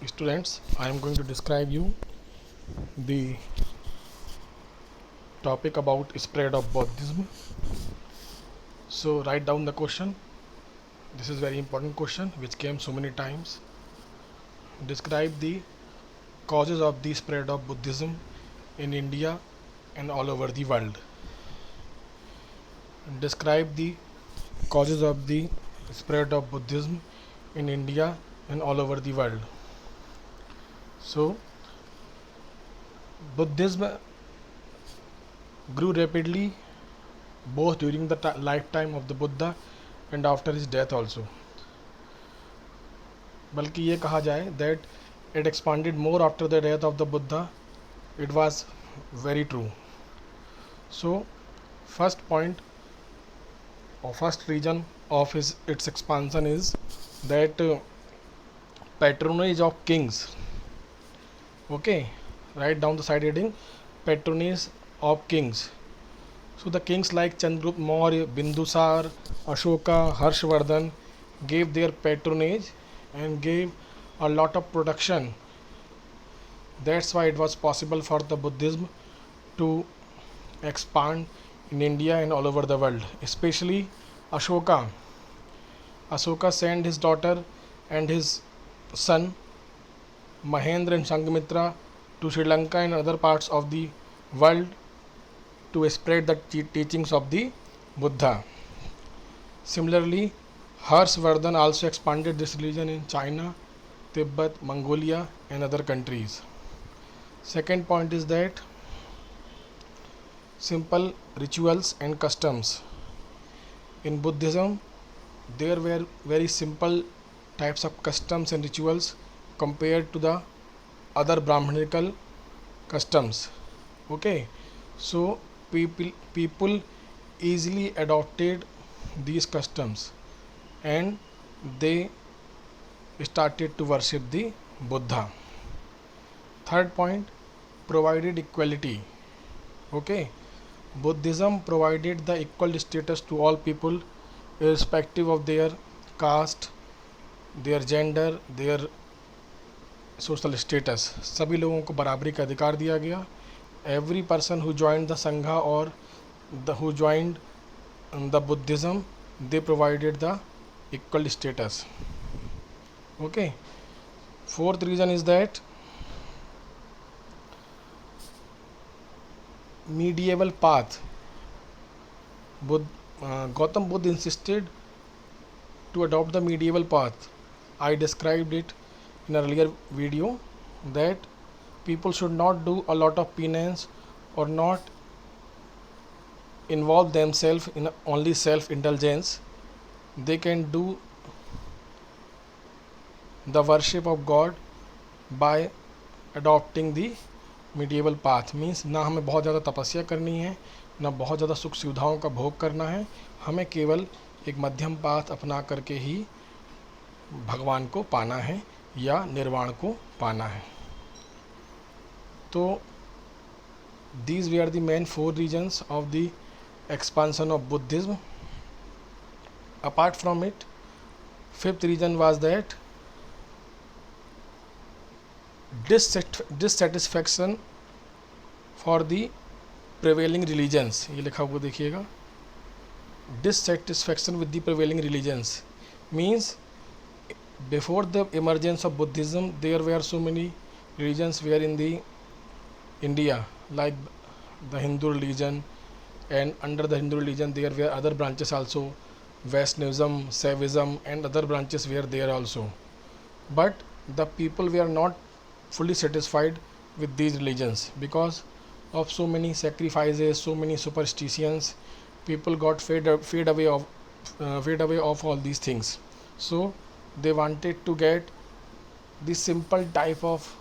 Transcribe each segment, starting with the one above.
Students, I am going to describe you the topic about spread of Buddhism. So write down the question. This is very important question which came so many times. Describe the causes of the spread of Buddhism in India and all over the world. Describe the causes of the spread of Buddhism in India and all over the world. So Buddhism grew rapidly both during the lifetime of the Buddha and after his death also. बल्कि ये कहा जाए that it expanded more after the death of the Buddha. It was very true. So first point or first reason of its expansion is that patronage of kings. Okay, write down the side heading, patronage of kings. So the kings like Chandragupta Maurya, Bindusar, Ashoka, Harshvardhan gave their patronage and gave a lot of protection. That's why it was possible for the Buddhism to expand in India and all over the world. Especially Ashoka. Ashoka sent his daughter and his son Mahendra and Sanghamitra to Sri Lanka and other parts of the world to spread the teachings of the Buddha. Similarly, Harshvardhan also expanded this religion in China, Tibet, Mongolia, and other countries. Second point is that simple rituals and customs. In Buddhism, there were very simple types of customs and rituals compared to the other Brahmanical customs. Okay, so people easily adopted these customs and they started to worship the Buddha. Third point, provided equality. Okay, Buddhism provided the equal status to all people irrespective of their caste, their gender, their social status. सभी लोगों को बराबरी का अधिकार दिया गया. Every person who joined the संघा और who joined the Buddhism they provided the equal status. Okay. Fourth reason is that medieval path. Gautam Buddha insisted to adopt the medieval path. I described it in an earlier video that people should not do a lot of penance or not involve themselves in only self-indulgence. They can do the worship of God by adopting the medieval path. Means ना हमें बहुत ज़्यादा तपस्या करनी है, ना बहुत ज़्यादा सुख सुविधाओं का भोग करना है. हमें केवल एक मध्यम पाथ अपना करके ही भगवान को पाना है या निर्वाण को पाना है. तो these were the main four reasons of the expansion of Buddhism. Apart from it, fifth reason was that dissatisfaction for the prevailing religions. ये लिखा हुआ देखिएगा, dissatisfaction with the prevailing religions means before the emergence of Buddhism there were so many religions were in the India, like the Hindu religion, and under the Hindu religion there were other branches also, Vaishnavism, Saivism, and other branches were there also. But the people were not fully satisfied with these religions because of so many sacrifices, so many superstitions. People got fade away of all these things. So they wanted to get this simple type of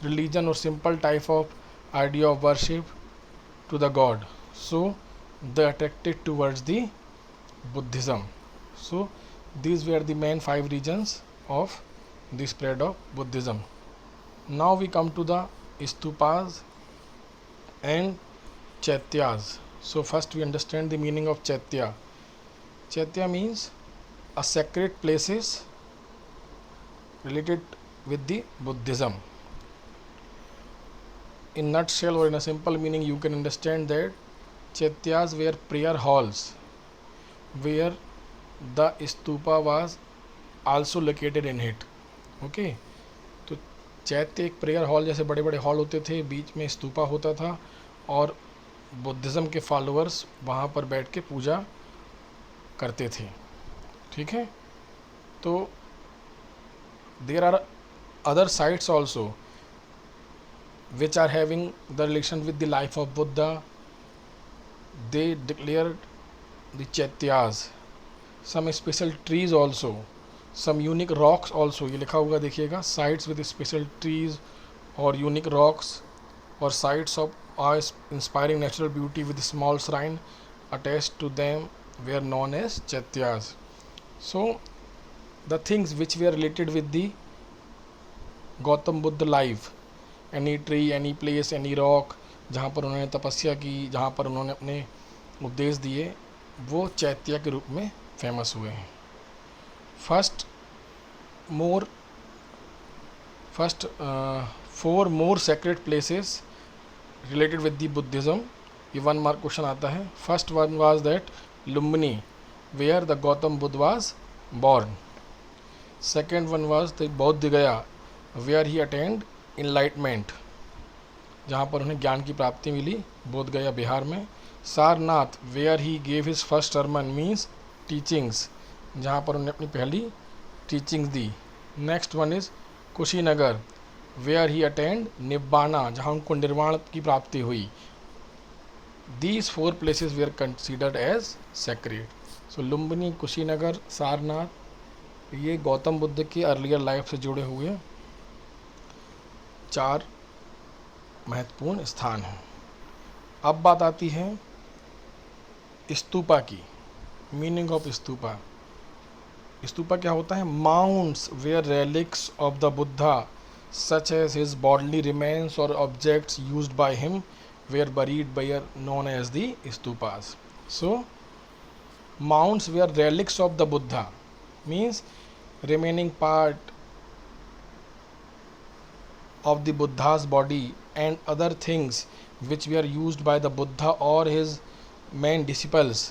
religion or simple type of idea of worship to the God. So they attracted towards the Buddhism. So these were the main 5 reasons of the spread of Buddhism. Now we come to the stupas and chaityas. So first we understand the meaning of chaitya. Chaitya means a sacred places related with the Buddhism. In nutshell or in a simple meaning, you can understand that Chaityas were prayer halls where the stupa was also located in it. Okay, तो चैत्य एक prayer hall जैसे बड़े बड़े hall होते थे, बीच में स्तूपा होता था और बुद्धिज़्म के फॉलोअर्स वहाँ पर बैठ के पूजा करते थे. ठीक है, तो there are other sites also which are having the relation with the life of Buddha. They declared the Chaityas, some special trees also, some unique rocks also. ये लिखा होगा देखिएगा, sites with special trees or unique rocks or sites of awe-inspiring natural beauty with small shrine attached to them were known as Chaityas. So the things which were related with the Gautam Buddha life, any tree, any place, any rock, जहाँ पर उन्होंने तपस्या की, जहाँ पर उन्होंने अपने उपदेश दिए, वो चैत्य के रूप में फेमस हुए हैं. Four more sacred places related with the Buddhism. ये 1 मार्क क्वेश्चन आता है. First one was that Lumbini where the Gautam Buddha was born. Second one was the Bodh Gaya where he attend enlightenment, जहाँ पर उन्हें ज्ञान की प्राप्ति मिली, बोध गया बिहार में. Sarnath where he gave his first sermon means teachings, जहाँ पर उन्हें अपनी पहली टीचिंग्स दी. Next one is Kushinagar where he attained nibbana, जहाँ उनको निर्वाण की प्राप्ति हुई. These 4 places were considered as sacred. So Lumbini, Kushinagar, Sarnath, ये गौतम बुद्ध की अर्लियर लाइफ से जुड़े हुए 4 महत्वपूर्ण स्थान हैं. अब बात आती है स्तूपा की. Meaning of stupa. स्तूपा क्या होता है? Mounds where relics of the Buddha such as his bodily remains और objects used by him were buried were known as the stupas. So mounds where relics of the Buddha means remaining part of the Buddha's body and other things which were used by the Buddha or his main disciples,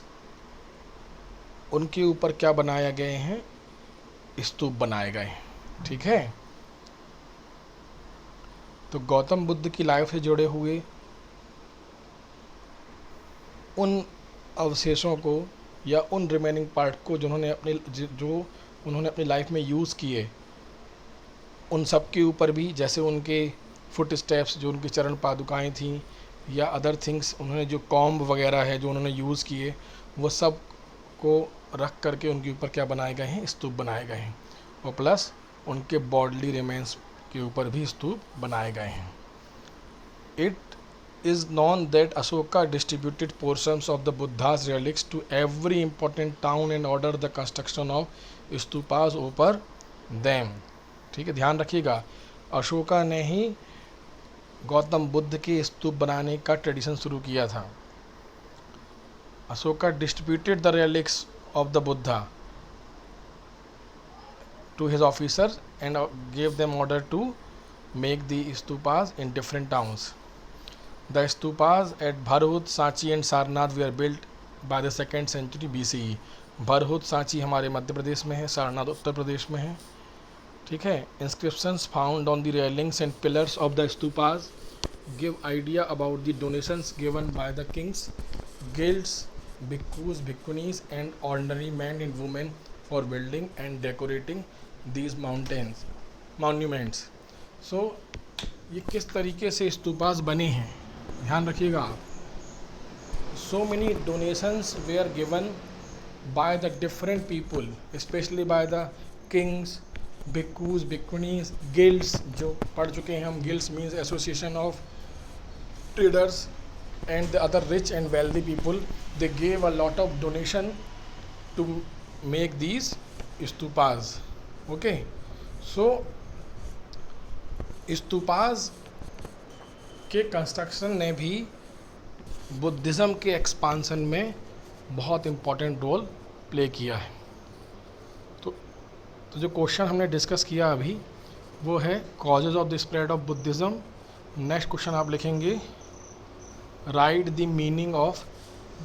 उनके ऊपर क्या बनाया गए हैं? स्तूप बनाए गए हैं. ठीक है, तो गौतम बुद्ध की लाइफ से जुड़े हुए उन अवशेषों को या उन रिमेनिंग पार्ट को जो उन्होंने अपनी लाइफ में यूज़ किए, उन सब के ऊपर भी, जैसे उनके फुट स्टेप्स, जो उनकी चरण पादुकाएँ थीं, या अदर थिंग्स, उन्होंने जो कॉम्ब वगैरह है जो उन्होंने यूज़ किए, वो सब को रख करके उनके ऊपर क्या बनाए गए हैं? स्तूप बनाए गए हैं. और प्लस उनके बॉडली रिमेन्स के ऊपर भी स्तूप बनाए गए हैं. It is known that Ashoka distributed portions of the Buddha's relics to every important town and order the construction of stupas over them. ठीक है, ध्यान रखिएगा, अशोका ने ही गौतम बुद्ध के स्तूप बनाने का ट्रेडिशन शुरू किया था. Ashoka distributed the relics of the Buddha to his officer and gave them order to make the stupas in different towns. The stupas at Bharhut, Sanchi and Sarnath were built by the 2nd century BCE. Bharhut, Sanchi हमारे मध्य प्रदेश में है, सारनाथ उत्तर प्रदेश में है. ठीक है, inscriptions found on the railings and pillars of the stupas give idea about the donations given by the kings, guilds, bhikkhus, bhikkhunis and ordinary man and women for building and decorating these monuments. सो ये किस तरीके से स्तूपास बने हैं, ध्यान रखिएगा आप. So many donations were given by the different people, especially by the kings, bhikkhus, bhikkhunis, guilds, जो पढ़ चुके हैं हम. guilds means association of traders and the other rich and wealthy people. They gave a lot of donation to make these stupas. Okay, so stupas के construction ने भी Buddhism के expansion में बहुत इम्पॉर्टेंट रोल प्ले किया है. तो जो क्वेश्चन हमने डिस्कस किया अभी, वो है causes of the spread of Buddhism. Next question आप लिखेंगे write the meaning of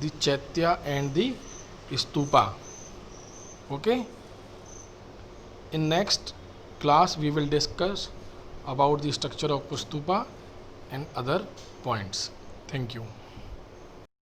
the chaitya and the stupa. Okay, in next class we will discuss about the structure of stupa and other points. Thank you.